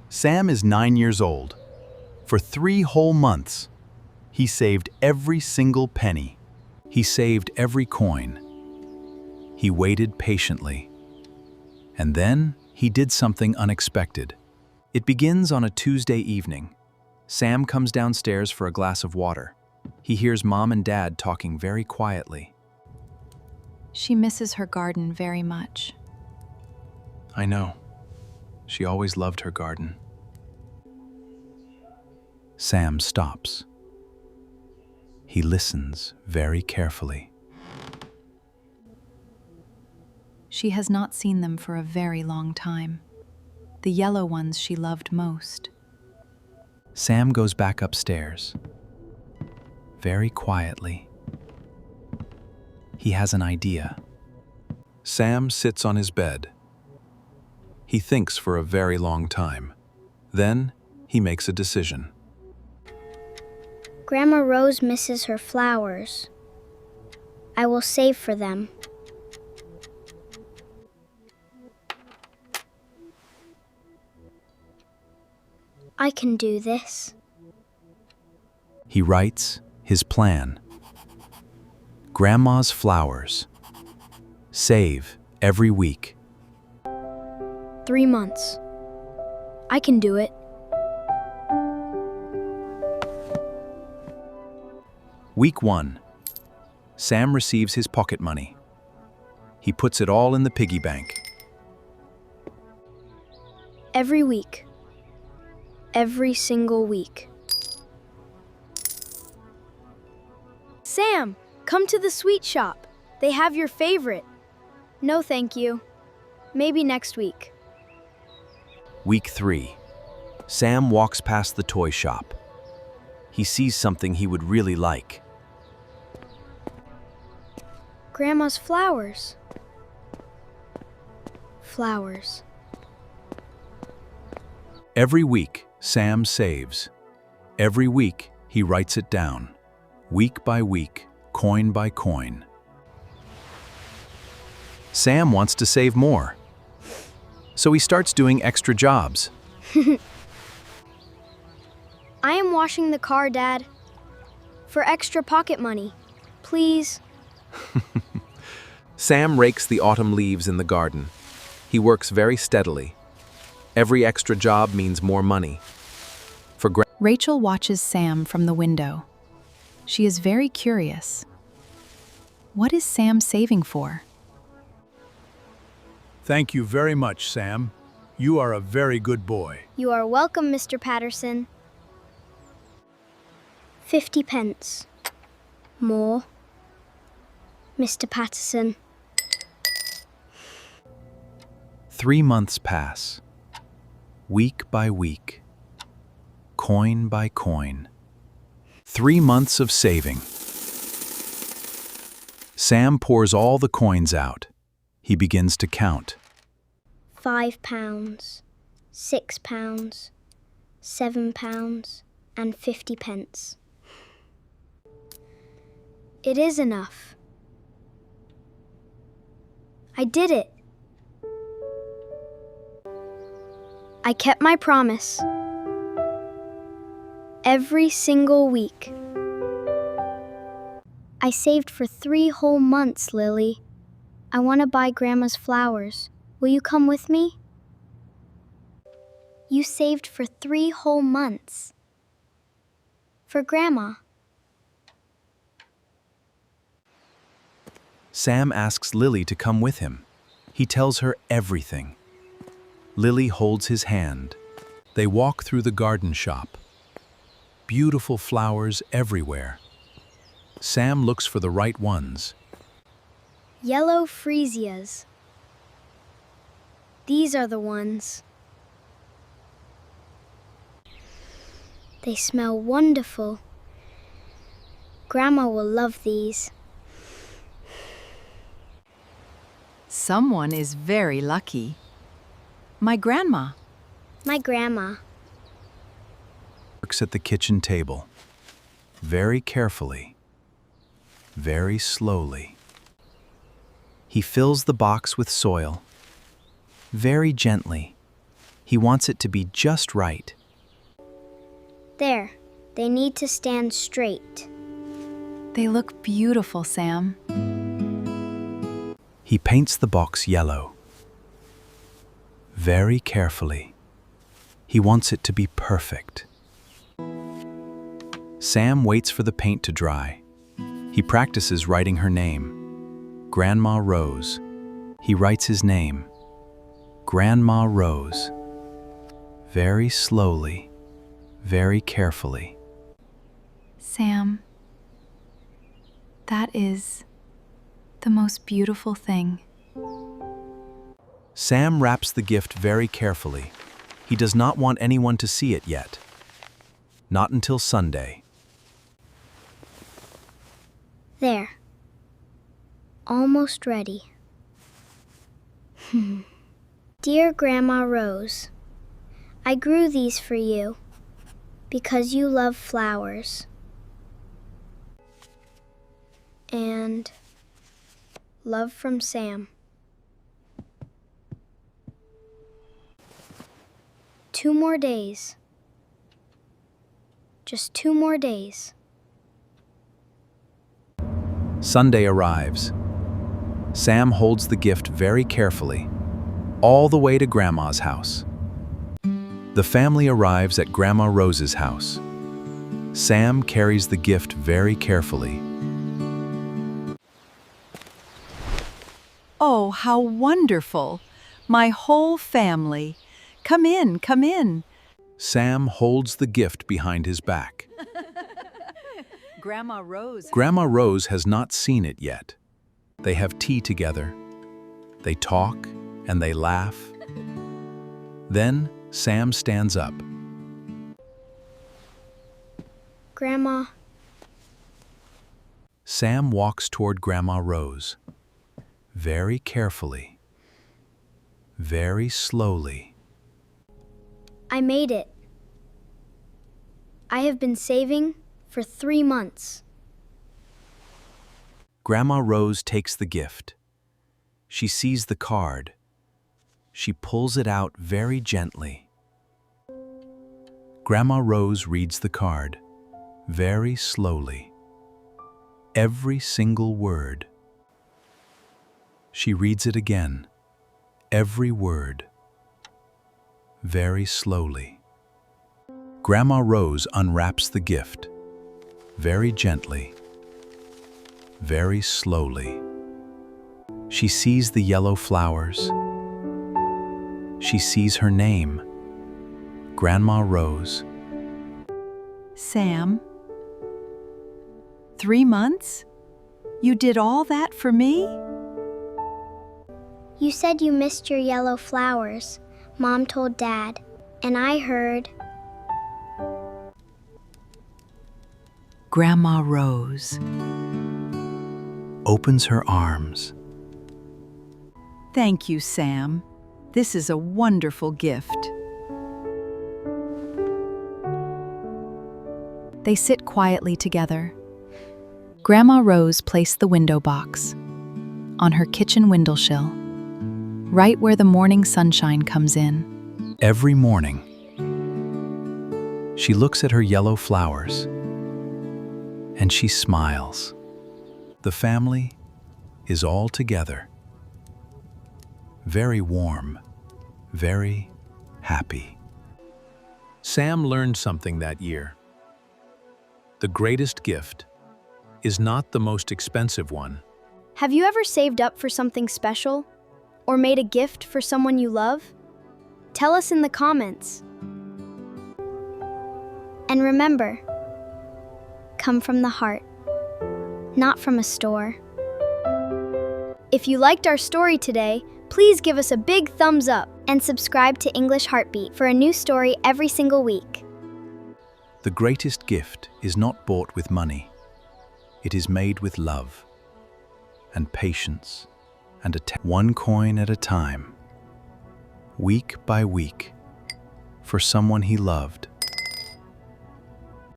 Sam is 9 years old. For 3 whole months, he saved every single penny. He saved every coin. He waited patiently. And then he did something unexpected. It begins on a Tuesday evening. Sam comes downstairs for a glass of water. He hears Mom and Dad talking very quietly. She misses her garden very much. I know. She always loved her garden. Sam stops. He listens very carefully. She has not seen them for a very long time. The yellow ones she loved most. Sam goes back upstairs. Very quietly. He has an idea. Sam sits on his bed. He thinks for a very long time. Then he makes a decision. Grandma Rose misses her flowers. I will save for them. I can do this. He writes his plan. Grandma's flowers. Save every week. 3 months. I can do it. Week 1. Sam receives his pocket money. He puts it all in the piggy bank. Every week. Every single week. Sam, come to the sweet shop. They have your favorite. No, thank you. Maybe next week. Week 3. Sam walks past the toy shop. He sees something he would really like. Grandma's flowers. Flowers. Every week, Sam saves. Every week, he writes it down. Week by week, coin by coin. Sam wants to save more. So he starts doing extra jobs. I am washing the car, Dad. For extra pocket money. Please. Sam rakes the autumn leaves in the garden. He works very steadily. Every extra job means more money. Rachel watches Sam from the window. She is very curious. What is Sam saving for? Thank you very much, Sam. You are a very good boy. You are welcome, Mr. Patterson. 50 pence. More. Mr. Patterson. 3 months pass. Week by week. Coin by coin. 3 months of saving. Sam pours all the coins out. He begins to count. £5, £6, £7, and 50 pence. It is enough. I did it. I kept my promise. Every single week. I saved for 3 whole months, Lily. I want to buy Grandma's flowers. Will you come with me? You saved for 3 whole months. For Grandma. Sam asks Lily to come with him. He tells her everything. Lily holds his hand. They walk through the garden shop. Beautiful flowers everywhere. Sam looks for the right ones. Yellow freesias. These are the ones. They smell wonderful. Grandma will love these. Someone is very lucky. My grandma. My grandma. Works at the kitchen table. Very carefully. Very slowly. He fills the box with soil. Very gently. He wants it to be just right. There, they need to stand straight. They look beautiful, Sam. He paints the box yellow. Very carefully. He wants it to be perfect. Sam waits for the paint to dry. He practices writing her name, Grandma Rose. He writes his name, Grandma Rose. Very slowly, very carefully. Sam, that is the most beautiful thing. Sam wraps the gift very carefully. He does not want anyone to see it yet. Not until Sunday. There. Almost ready. Dear Grandma Rose, I grew these for you because you love flowers. And love from Sam. 2 more days. Just 2 more days. Sunday arrives. Sam holds the gift very carefully, all the way to Grandma's house. The family arrives at Grandma Rose's house. Sam carries the gift very carefully. Oh, how wonderful! My whole family. Come in, come in. Sam holds the gift behind his back. Grandma Rose. Grandma Rose has not seen it yet. They have tea together. They talk and they laugh. Then Sam stands up. Grandma. Sam walks toward Grandma Rose. Very carefully. Very slowly. I made it. I have been saving for 3 months. Grandma Rose takes the gift. She sees the card. She pulls it out very gently. Grandma Rose reads the card, very slowly. Every single word. She reads it again, every word. Very slowly. Grandma Rose unwraps the gift, very gently, very slowly. She sees the yellow flowers. She sees her name, Grandma Rose. Sam, 3 months? You did all that for me? You said you missed your yellow flowers. Mom told Dad, and I heard. Grandma Rose. Opens her arms. Thank you, Sam. This is a wonderful gift. They sit quietly together. Grandma Rose placed the window box on her kitchen windowsill, right where the morning sunshine comes in. Every morning, she looks at her yellow flowers and she smiles. The family is all together. Very warm, very happy. Sam learned something that year. The greatest gift is not the most expensive one. Have you ever saved up for something special? Or made a gift for someone you love? Tell us in the comments. And remember, come from the heart, not from a store. If you liked our story today, please give us a big thumbs up and subscribe to English Heartbeat for a new story every single week. The greatest gift is not bought with money. It is made with love and patience and one coin at a time, week by week, for someone he loved.